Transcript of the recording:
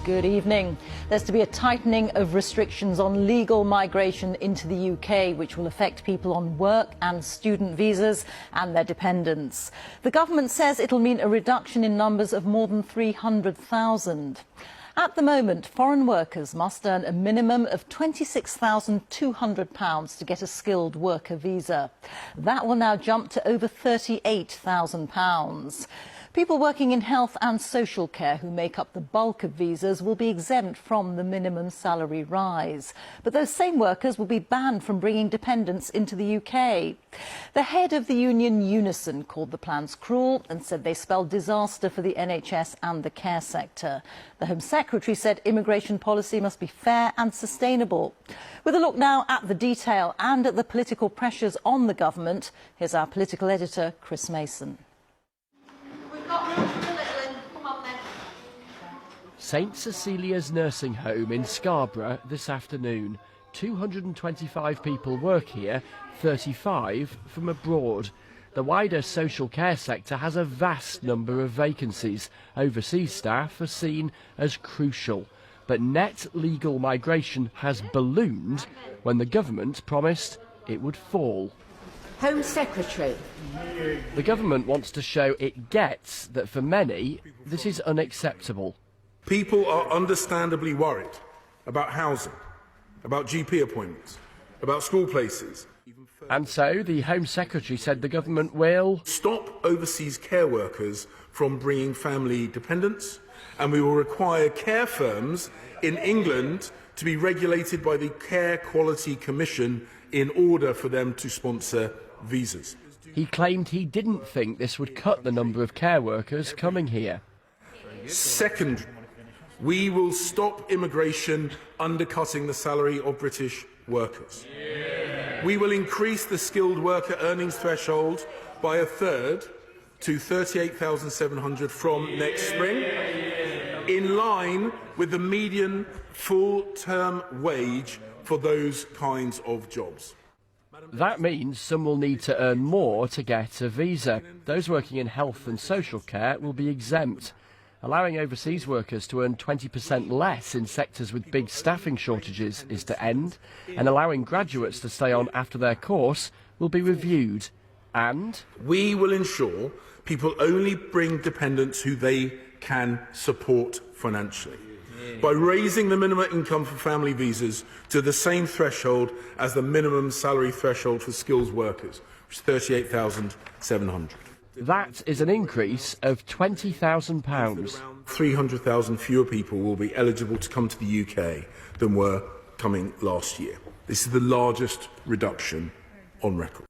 Good evening. There's to be a tightening of restrictions on legal migration into the UK, which will affect people on work and student visas and their dependents. The government says it'll mean a reduction in numbers of more than 300,000. At the moment, foreign workers must earn a minimum of £26,200 to get a skilled worker visa. That will now jump to over £38,000. People working in health and social care who make up the bulk of visas will be exempt from the minimum salary rise. But those same workers will be banned from bringing dependents into the UK. The head of the union Unison called the plans cruel and said they spell disaster for the NHS and the care sector. The Home Secretary said immigration policy must be fair and sustainable. With a look now at the detail and at the political pressures on the government, here's our political editor, Chris Mason. St Cecilia's nursing home in Scarborough this afternoon. 225 people work here, 35 from abroad. The wider social care sector has a vast number of vacancies. Overseas staff are seen as crucial. But net legal migration has ballooned when the government promised it would fall. Home Secretary. The government wants to show it gets that for many this is unacceptable. People are understandably worried about housing, about GP appointments, about school places. And so the Home Secretary said the government will stop overseas care workers from bringing family dependents, and we will require care firms in England to be regulated by the Care Quality Commission in order for them to sponsor visas. He claimed he didn't think this would cut the number of care workers coming here. Second, we will stop immigration undercutting the salary of British workers. We will increase the skilled worker earnings threshold by a third to £38,700 from next spring, in line with the median full-term wage for those kinds of jobs. That means some will need to earn more to get a visa. Those working in health and social care will be exempt. Allowing overseas workers to earn 20% less in sectors with big staffing shortages is to end, and allowing graduates to stay on after their course will be reviewed. And we will ensure people only bring dependents who they can support financially, by raising the minimum income for family visas to the same threshold as the minimum salary threshold for skills workers, which is £38,700. That is an increase of £20,000. 300,000 fewer people will be eligible to come to the UK than were coming last year. This is the largest reduction on record.